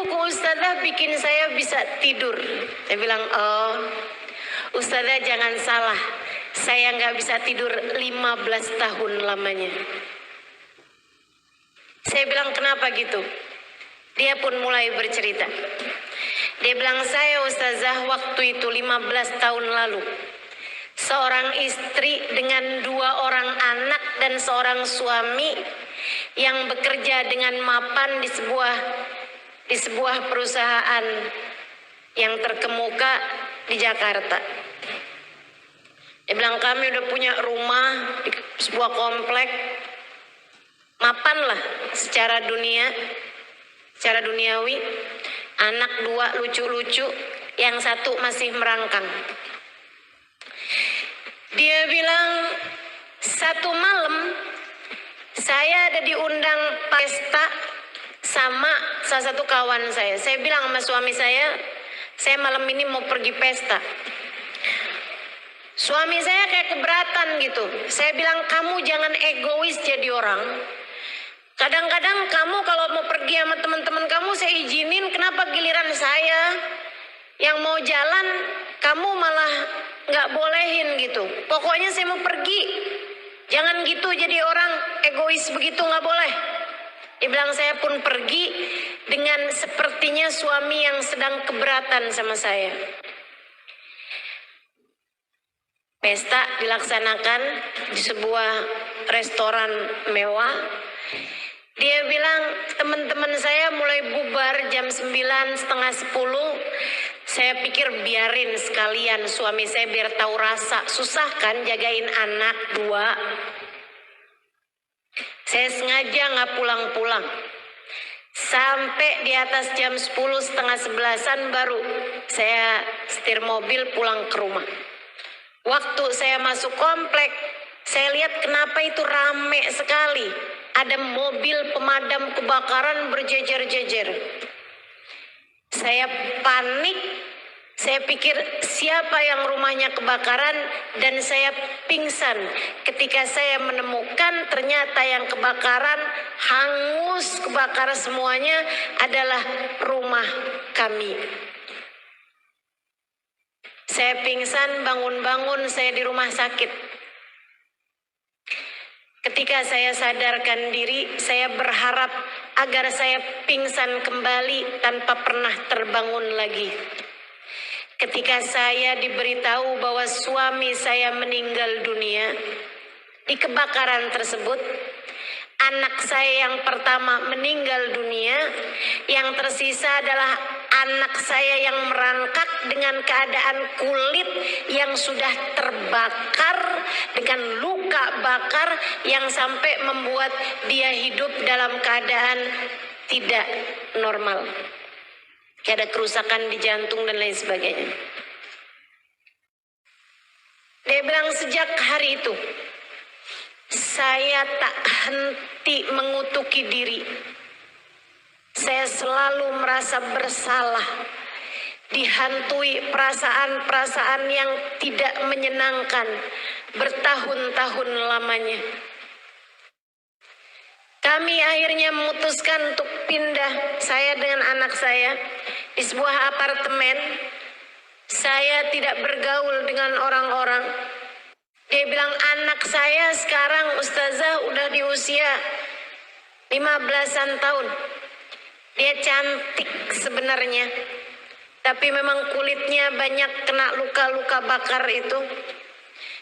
buku Ustazah bikin saya bisa tidur. Saya bilang, oh Ustazah jangan salah, saya nggak bisa tidur 15 tahun lamanya. Saya bilang, kenapa gitu? Dia pun mulai bercerita. Dia bilang, saya Ustazah waktu itu 15 tahun lalu, seorang istri dengan 2 orang anak dan seorang suami yang bekerja dengan mapan di sebuah perusahaan yang terkemuka di Jakarta. Dia bilang, kami udah punya rumah di sebuah komplek, mapan lah secara duniawi, anak 2 lucu-lucu, yang 1 masih merangkang. Dia bilang, satu malam saya ada diundang pesta sama salah satu kawan saya. Saya bilang sama suami saya malam ini mau pergi pesta. Suami saya kayak keberatan gitu. Saya bilang, kamu jangan egois jadi orang. Kadang-kadang kamu kalau mau pergi sama teman-teman kamu saya izinin, kenapa giliran saya yang mau jalan kamu malah nggak bolehin gitu. Pokoknya saya mau pergi, jangan gitu jadi orang egois begitu, nggak boleh. Dia bilang, saya pun pergi dengan sepertinya suami yang sedang keberatan sama saya. Pesta dilaksanakan di sebuah restoran mewah. Dia bilang, teman-teman saya mulai bubar jam 9, setengah 10. Saya pikir biarin sekalian suami saya biar tahu rasa. Susah kan jagain anak 2. Saya sengaja nggak pulang-pulang. Sampai di atas jam 10, setengah 11-an baru saya setir mobil pulang ke rumah. Waktu saya masuk komplek, saya lihat kenapa itu rame sekali. Ada mobil pemadam kebakaran berjejer-jejer. Saya panik, saya pikir siapa yang rumahnya kebakaran, dan saya pingsan ketika saya menemukan ternyata yang kebakaran, hangus kebakaran semuanya adalah rumah kami. Saya pingsan, bangun-bangun saya di rumah sakit. Ketika saya sadarkan diri, saya berharap agar saya pingsan kembali tanpa pernah terbangun lagi. Ketika saya diberitahu bahwa suami saya meninggal dunia di kebakaran tersebut, anak saya yang pertama meninggal dunia, yang tersisa adalah anak saya yang merangkak dengan keadaan kulit yang sudah terbakar dengan luka bakar yang sampai membuat dia hidup dalam keadaan tidak normal. Kayak ada kerusakan di jantung dan lain sebagainya. Dia bilang, sejak hari itu saya tak henti mengutuki diri. Saya selalu merasa bersalah, dihantui perasaan-perasaan yang tidak menyenangkan bertahun-tahun lamanya. Kami akhirnya memutuskan untuk pindah, saya dengan anak saya, di sebuah apartemen. Saya tidak bergaul dengan orang-orang. Dia bilang, anak saya sekarang Ustazah udah di usia 15-an tahun. Dia cantik sebenarnya, tapi memang kulitnya banyak kena luka-luka bakar itu.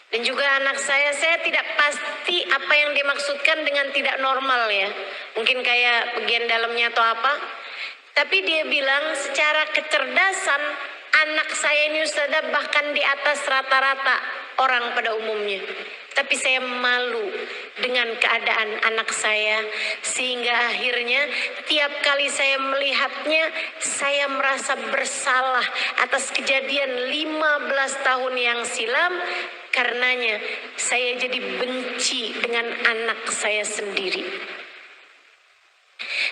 Dan juga anak saya tidak pasti apa yang dimaksudkan dengan tidak normal ya. Mungkin kayak bagian dalamnya atau apa. Tapi dia bilang secara kecerdasan anak saya ini Ustazah bahkan di atas rata-rata orang pada umumnya. Tapi saya malu dengan keadaan anak saya, sehingga akhirnya tiap kali saya melihatnya, saya merasa bersalah atas kejadian 15 tahun yang silam. Karenanya saya jadi benci dengan anak saya sendiri.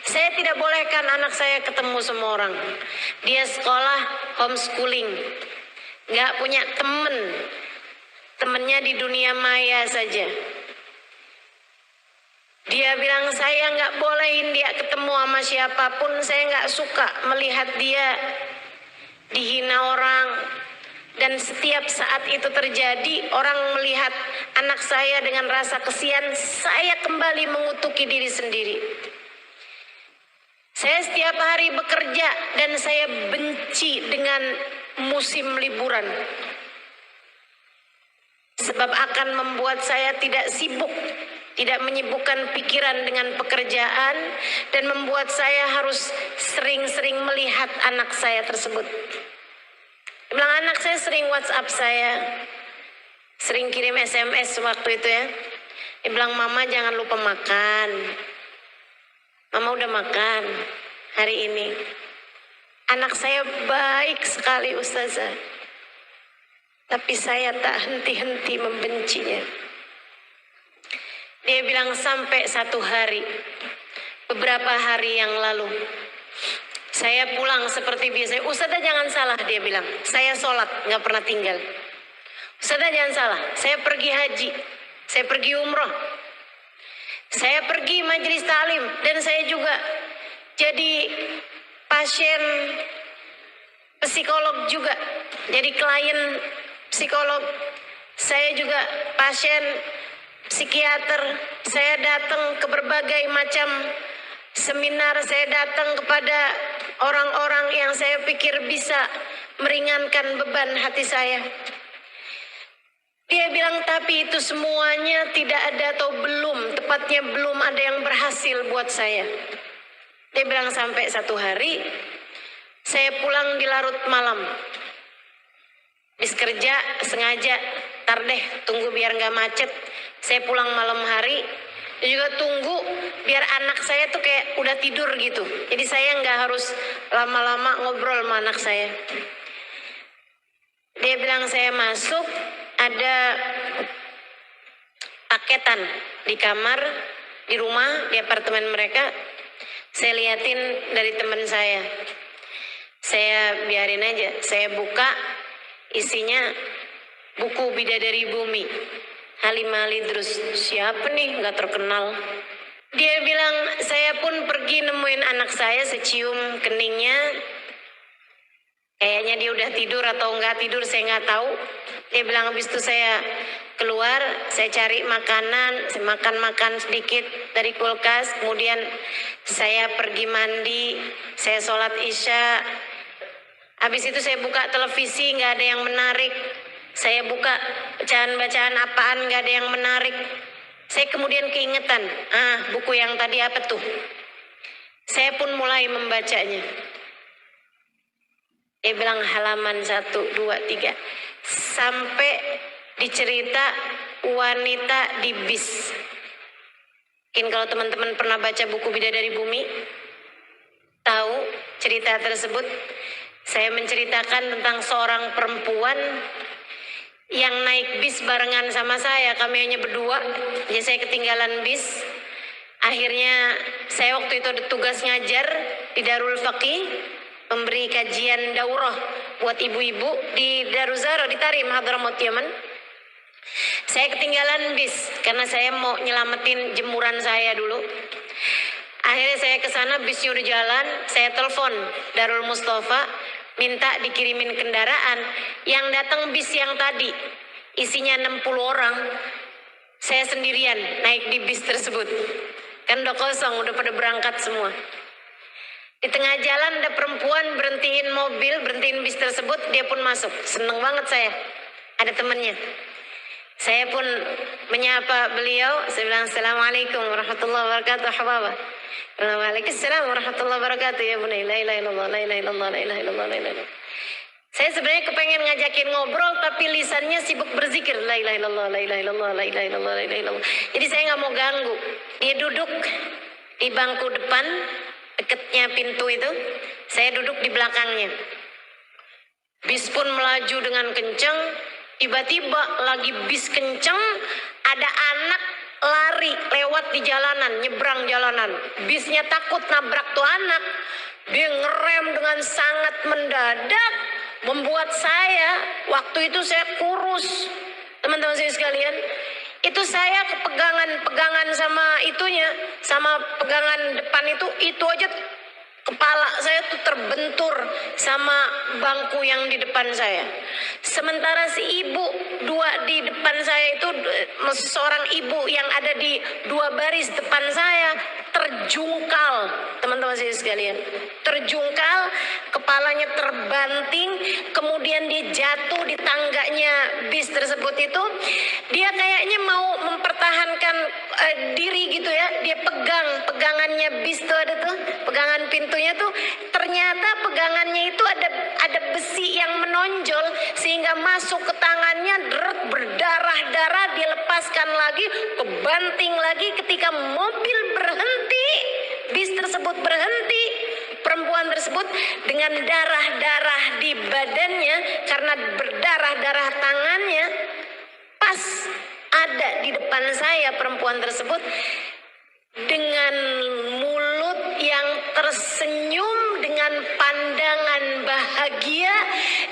Saya tidak bolehkan anak saya ketemu sama orang. Dia sekolah homeschooling, gak punya temen. Temennya di dunia maya saja. Dia bilang saya nggak bolehin dia ketemu sama siapapun, saya nggak suka melihat dia dihina orang. Dan setiap saat itu terjadi, orang melihat anak saya dengan rasa kesian, saya kembali mengutuki diri sendiri. Saya setiap hari bekerja dan saya benci dengan musim liburan. Sebab akan membuat saya tidak sibuk, tidak menyibukkan pikiran dengan pekerjaan, dan membuat saya harus sering-sering melihat anak saya tersebut. Bilang anak saya sering WhatsApp saya, sering kirim SMS waktu itu ya. Dia bilang, mama jangan lupa makan. Mama udah makan hari ini. Anak saya baik sekali Ustazah. Tapi saya tak henti-henti membencinya. Dia bilang sampai satu hari, beberapa hari yang lalu, saya pulang seperti biasa. Ustazah jangan salah, dia bilang. Saya sholat, gak pernah tinggal. Ustazah jangan salah, saya pergi haji, saya pergi umroh, saya pergi majelis taklim, dan saya juga jadi pasien psikolog juga. Jadi klien psikolog. Saya juga pasien psikiater. Saya datang ke berbagai macam seminar, saya datang kepada orang-orang yang saya pikir bisa meringankan beban hati saya. Dia bilang, tapi itu semuanya tidak ada atau belum, tepatnya belum ada yang berhasil buat saya. Dia bilang sampai satu hari, saya pulang di larut malam. Habis kerja, sengaja, tar deh, tunggu biar gak macet. Saya pulang malam hari, dia juga tunggu biar anak saya tuh kayak udah tidur gitu. Jadi saya gak harus lama-lama ngobrol sama anak saya. Dia bilang saya masuk, ada paketan di kamar, di rumah, di apartemen mereka. Saya liatin dari teman saya. Saya biarin aja, saya buka, isinya buku Bidadari Bumi, Halimah Lidrus. Siapa nih, gak terkenal. Dia bilang, saya pun pergi nemuin anak saya, secium keningnya. Kayaknya dia udah tidur atau nggak tidur, saya nggak tahu. Dia bilang habis itu saya keluar, saya cari makanan, saya makan sedikit dari kulkas. Kemudian saya pergi mandi, saya sholat isya. Habis itu saya buka televisi, nggak ada yang menarik. Saya buka bacaan-bacaan apaan, nggak ada yang menarik. Saya kemudian keingetan, buku yang tadi apa tuh? Saya pun mulai membacanya. Dia bilang halaman 1, 2, 3. Sampai dicerita wanita di bis. Mungkin kalau teman-teman pernah baca buku Bidadari Bumi, tahu cerita tersebut. Saya menceritakan tentang seorang perempuan yang naik bis barengan sama saya. Kami hanya berdua, jadi saya ketinggalan bis. Akhirnya saya waktu itu ada tugas ngajar di Darul Faqih, memberi kajian daurah buat ibu-ibu di Daruzara di Tarim, Hadramaut Yaman. Saya ketinggalan bis karena saya mau nyelamatin jemuran saya dulu. Akhirnya saya ke sana, bisnya udah jalan. Saya telepon Darul Mustafa, minta dikirimin kendaraan. Yang datang bis yang tadi isinya 60 orang. Saya sendirian naik di bis tersebut. Kan udah kosong, udah pada berangkat semua. Di tengah jalan ada perempuan berhentiin mobil, berhentiin bis tersebut, dia pun masuk. Seneng banget saya, ada temannya. Saya pun menyapa beliau, saya bilang Assalamualaikum warahmatullahi wabarakatuh, hababa. Waalaikumsalam warahmatullahi wabarakatuh, ya bunai, la ilaha illallah, la ilaha illallah, la ilaha illallah, la ilaha illallah. Saya sebenarnya kepengen ngajakin ngobrol, tapi lisannya sibuk berzikir, la ilaha illallah, la ilaha illallah, la ilaha illallah, la ilaha illallah. Jadi saya nggak mau ganggu. Dia duduk di bangku depan, deketnya pintu itu, saya duduk di belakangnya. Bis pun melaju dengan kencang. Tiba-tiba lagi bis kencang, ada anak lari lewat di jalanan, nyebrang jalanan. Bisnya takut nabrak tuh anak. Dia ngerem dengan sangat mendadak, membuat saya, waktu itu saya kurus. Teman-teman saya sekalian, Itu saya pegangan sama itunya, sama pegangan depan itu aja kepala saya tuh terbentur sama bangku yang di depan saya. Sementara si ibu dua di depan saya itu, maksud seorang ibu yang ada di dua baris depan saya terjungkal, teman-teman saya sekalian. Terjungkal, kepalanya terbanting, kemudian dia jatuh di tangganya bis tersebut itu. Dia kayaknya mau mempertahankan diri gitu ya. Dia pegangannya bis tuh, ada tuh pegangan pintunya tuh, ternyata pegangannya itu ada besi yang menonjol sehingga masuk ke tangannya, berdarah-darah, dia lepaskan lagi, kebanting lagi. Ketika mobil berhenti, bis tersebut berhenti, perempuan tersebut dengan darah-darah di badannya karena berdarah-darah tangannya, pas ada di depan saya perempuan tersebut dengan mulut yang tersenyum dengan pandangan bahagia.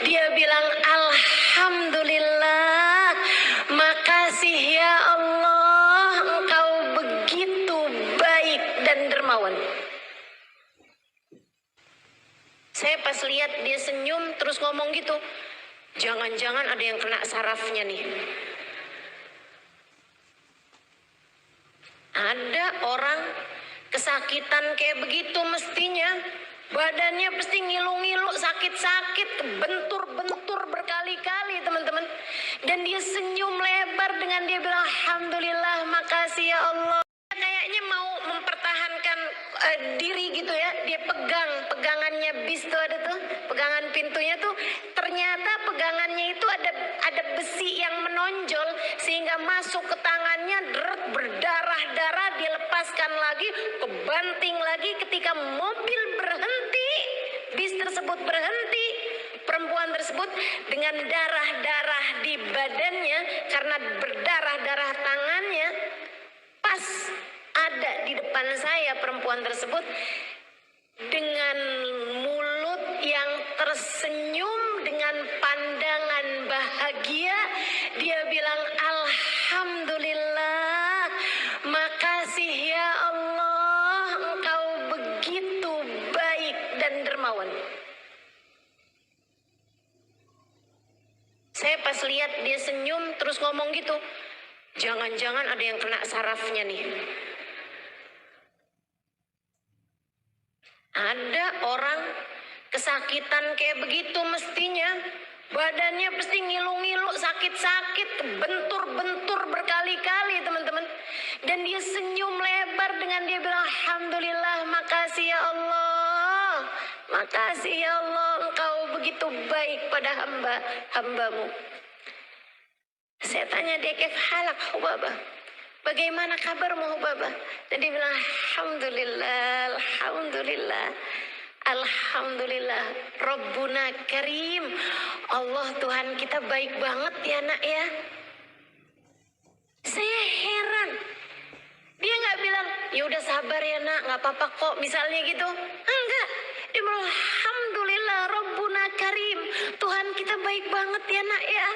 Dia bilang, alhamdulillah, makasih ya Allah, engkau begitu baik dan dermawan. Saya pas lihat dia senyum terus ngomong gitu, jangan-jangan ada yang kena sarafnya nih. Ada orang kesakitan kayak begitu mestinya badannya pasti ngilu-ngilu, sakit-sakit, bentur-bentur berkali-kali teman-teman. Dan dia senyum lebar dengan dia bilang, alhamdulillah, makasih ya Allah. Kayaknya mau mempertahankan diri gitu ya. Dia pegangannya bis tuh, ada tuh pegangan pintunya tuh, ternyata pegangannya itu ada besi yang menonjol sehingga masuk ke tangannya, berdarah-darah, dia lepaskan lagi, kebanting lagi. Ketika mobil berhenti, bis tersebut berhenti, perempuan tersebut dengan darah-darah di badannya karena berdarah-darah tangannya, pas ada di depan saya perempuan tersebut dengan mulut yang tersenyum dengan pandangan bahagia. Dia bilang, alhamdulillah, makasih ya Allah, engkau begitu baik dan dermawan. Saya pas lihat dia senyum terus ngomong gitu, jangan-jangan ada yang kena sarafnya nih. Ada orang kesakitan kayak begitu mestinya badannya pasti ngilu-ngilu, sakit-sakit, bentur-bentur berkali-kali teman-teman. Dan dia senyum lebar dengan dia bilang, alhamdulillah, makasih ya Allah, makasih ya Allah, engkau begitu baik pada hamba-hambamu. Saya tanya dia, kaif halak Hubaba, bagaimana kabarmu Hubaba? Dan dia bilang, alhamdulillah, alhamdulillah, alhamdulillah, Rabbuna Karim, Allah Tuhan kita baik banget ya nak ya. Saya heran, dia nggak bilang ya udah sabar ya nak, nggak apa-apa kok misalnya gitu, enggak. Dia bilang, alhamdulillah, Rabbuna Karim, Tuhan kita baik banget ya nak ya.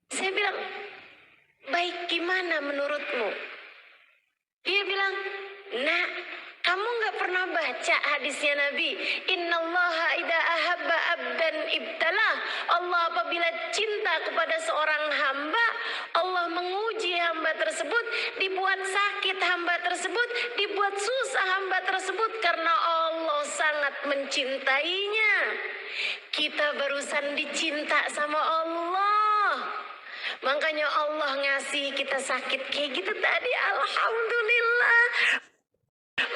Saya bilang, baik gimana menurutmu? Dia bilang, nak, kamu nggak pernah baca hadisnya Nabi, innallaha idza ahabba abdan ibtalah. Allah apabila cinta kepada seorang hamba, Allah menguji hamba tersebut, dibuat sakit hamba tersebut, dibuat susah hamba tersebut karena Allah sangat mencintainya. Kita barusan dicinta sama Allah, makanya Allah ngasih kita sakit kayak gitu tadi. Alhamdulillah,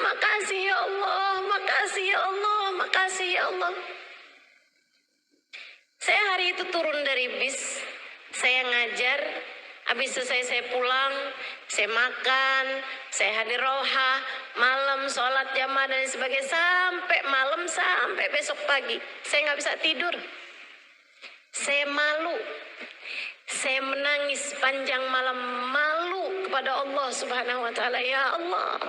makasih ya Allah, makasih ya Allah, makasih ya Allah. Saya hari itu turun dari bis, saya ngajar, habis selesai saya pulang, saya makan, saya hadir roha, malam sholat jamaah dan sebagainya, sampai malam, sampai besok pagi. Saya nggak bisa tidur, saya malu. Saya menangis panjang malam, malu kepada Allah Subhanahu wa Ta'ala. Ya Allah,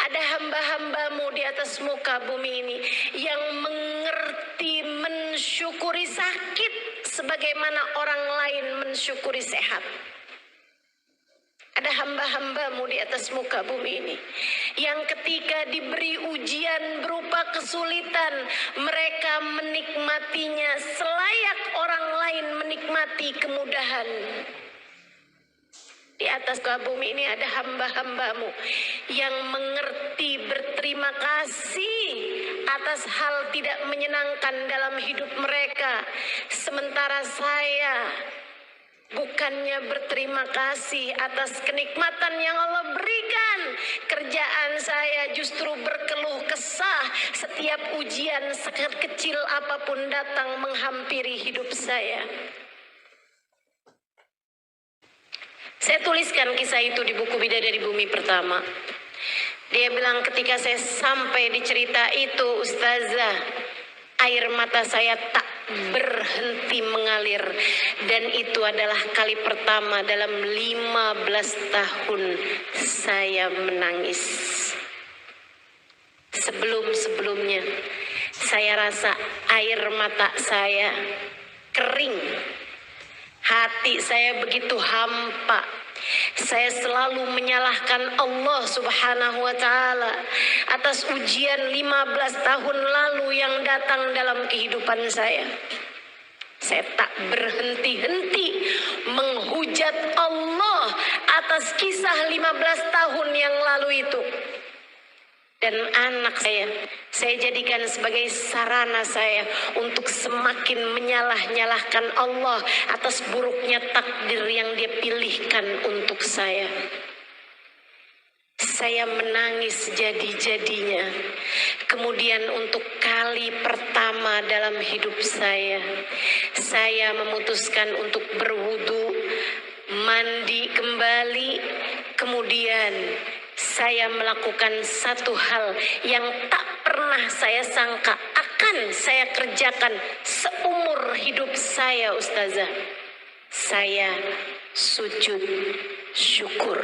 ada hamba-hambamu di atas muka bumi ini yang mengerti mensyukuri sakit sebagaimana orang lain mensyukuri sehat. Ada hamba-hambamu di atas muka bumi ini yang ketika diberi ujian berupa kesulitan, mereka menikmatinya selayak orang lain menikmati kemudahan. Di atas muka bumi ini ada hamba-hambamu yang mengerti berterima kasih atas hal tidak menyenangkan dalam hidup mereka. Sementara saya bukannya berterima kasih atas kenikmatan yang Allah berikan, kerjaan saya justru berkeluh kesah setiap ujian sekecil apapun datang menghampiri hidup saya. Saya tuliskan kisah itu di buku Bidadari Bumi pertama. Dia bilang ketika saya sampai di cerita itu, Ustazah, air mata saya tak berhenti mengalir. Dan itu adalah kali pertama dalam 15 tahun saya menangis. Sebelum-sebelumnya saya rasa air mata saya kering. Hati saya begitu hampa. Saya selalu menyalahkan Allah Subhanahu wa Ta'ala atas ujian 15 tahun lalu yang datang dalam kehidupan saya. Saya tak berhenti-henti menghujat Allah atas kisah 15 tahun yang lalu itu. Dan anak saya jadikan sebagai sarana saya untuk semakin menyalah-nyalahkan Allah atas buruknya takdir yang Dia pilihkan untuk saya. Saya menangis jadi-jadinya. Kemudian untuk kali pertama dalam hidup saya memutuskan untuk berwudu, mandi kembali, kemudian saya melakukan satu hal yang tak pernah saya sangka akan saya kerjakan seumur hidup saya, Ustazah. Saya sujud syukur.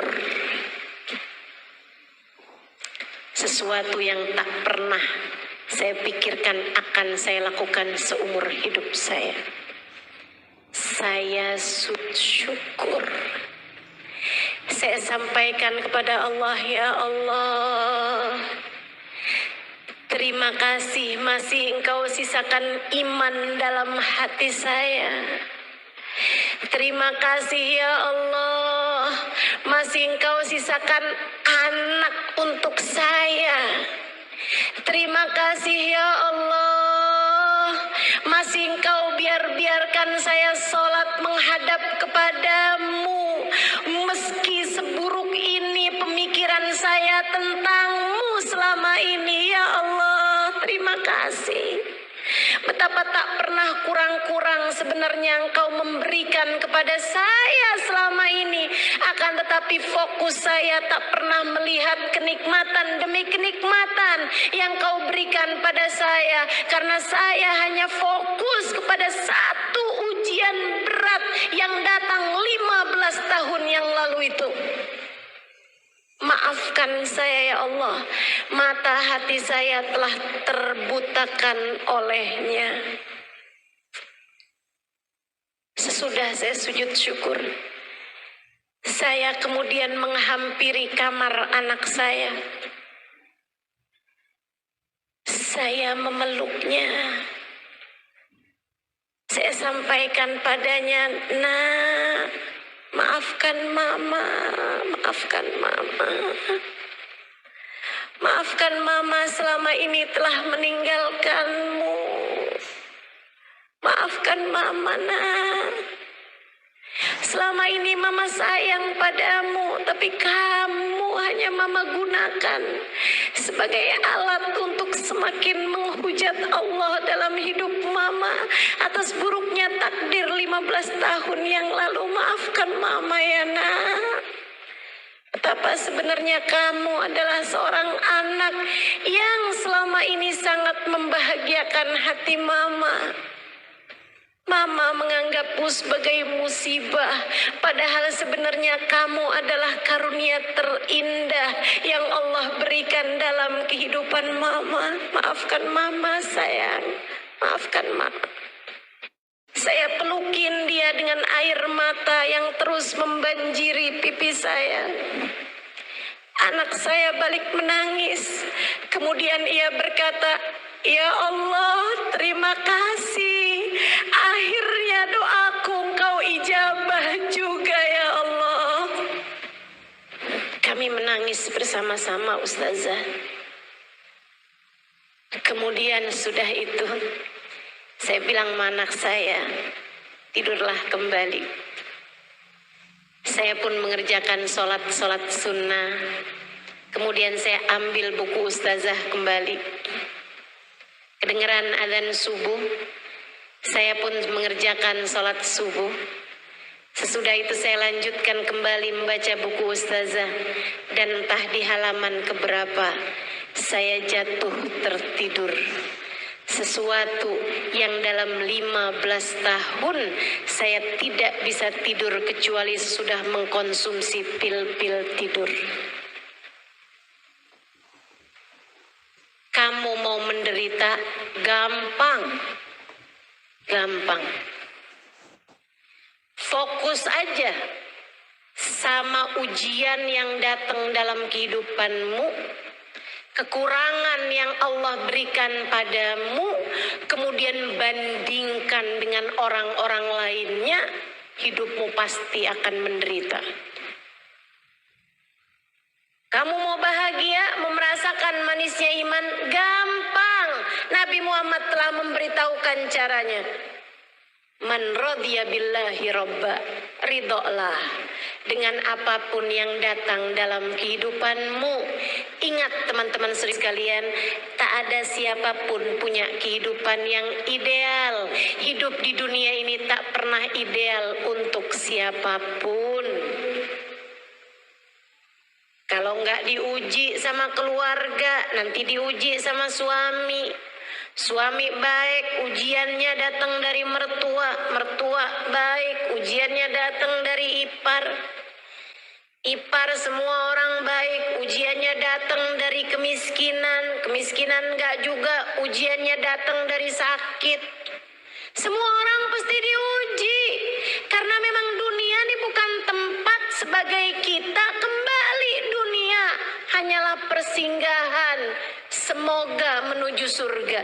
Sesuatu yang tak pernah saya pikirkan akan saya lakukan seumur hidup saya. Saya sujud syukur. Saya sampaikan kepada Allah, ya Allah, terima kasih masih Engkau sisakan iman dalam hati saya. Terima kasih ya Allah, masih Engkau sisakan anak untuk saya. Terima kasih ya Allah, masih Engkau biarkan saya sholat menghadap kepadamu. Meski seburuk ini pemikiran saya tentang-Mu selama ini, ya Allah, terima kasih. Betapa tak pernah kurang-kurang sebenarnya Engkau memberikan kepada saya selama ini. Akan tetapi fokus saya tak pernah melihat kenikmatan demi kenikmatan yang Kau berikan pada saya. Karena saya hanya fokus kepada satu ujian berat yang datang 15 tahun yang lalu itu. Maafkan saya ya Allah, mata hati saya telah terbutakan olehnya. Sesudah saya sujud syukur, saya kemudian menghampiri kamar anak saya. Saya memeluknya. Saya sampaikan padanya, "Nak, maafkan mama, maafkan mama. Maafkan mama selama ini telah meninggalkanmu. Maafkan mama, nak. Selama ini mama sayang padamu, tapi kamu hanya mama gunakan sebagai alat untuk semakin menghujat Allah dalam hidup mama atas buruknya takdir 15 tahun yang lalu. Maafkan mama ya nak. Betapa sebenarnya kamu adalah seorang anak yang selama ini sangat membahagiakan hati mama. Mama menganggapmu sebagai musibah, padahal sebenarnya kamu adalah karunia terindah yang Allah berikan dalam kehidupan mama. Maafkan mama sayang, maafkan mama." Saya pelukin dia dengan air mata yang terus membanjiri pipi saya. Anak saya balik menangis. Kemudian ia berkata, "Ya Allah, terima kasih. Akhirnya doaku Engkau ijabah juga ya Allah." Kami menangis bersama-sama, Ustazah. Kemudian sudah itu, saya bilang sama anak saya, "Tidurlah kembali." Saya pun mengerjakan sholat sunnah. Kemudian saya ambil buku Ustazah kembali. Kedengeran adzan subuh, saya pun mengerjakan sholat subuh. Sesudah itu saya lanjutkan kembali membaca buku Ustazah. Dan entah di halaman keberapa, saya jatuh tertidur. Sesuatu yang dalam 15 tahun saya tidak bisa tidur kecuali sudah mengkonsumsi pil-pil tidur. Kamu mau menderita? Gampang. Gampang. Fokus aja sama ujian yang datang dalam kehidupanmu, kekurangan yang Allah berikan padamu, kemudian bandingkan dengan orang-orang lainnya, hidupmu pasti akan menderita. Kamu mau bahagia, mau merasakan manisnya iman? Gampang. Nabi Muhammad telah memberitahukan caranya. Man radhiya billahi robba, ridholah dengan apapun yang datang dalam kehidupanmu. Ingat teman-teman sekalian, tak ada siapapun punya kehidupan yang ideal. Hidup di dunia ini tak pernah ideal untuk siapapun. Kalau nggak diuji sama keluarga, nanti diuji sama suami. Suami baik, ujiannya datang dari mertua. Mertua baik, ujiannya datang dari ipar. Ipar semua orang baik, ujiannya datang dari kemiskinan. Kemiskinan nggak juga, ujiannya datang dari sakit. Semua orang pasti diuji. Karena memang dunia ini bukan tempat sebagai kita kembali. Dunia hanyalah persinggahan. Semoga menuju surga.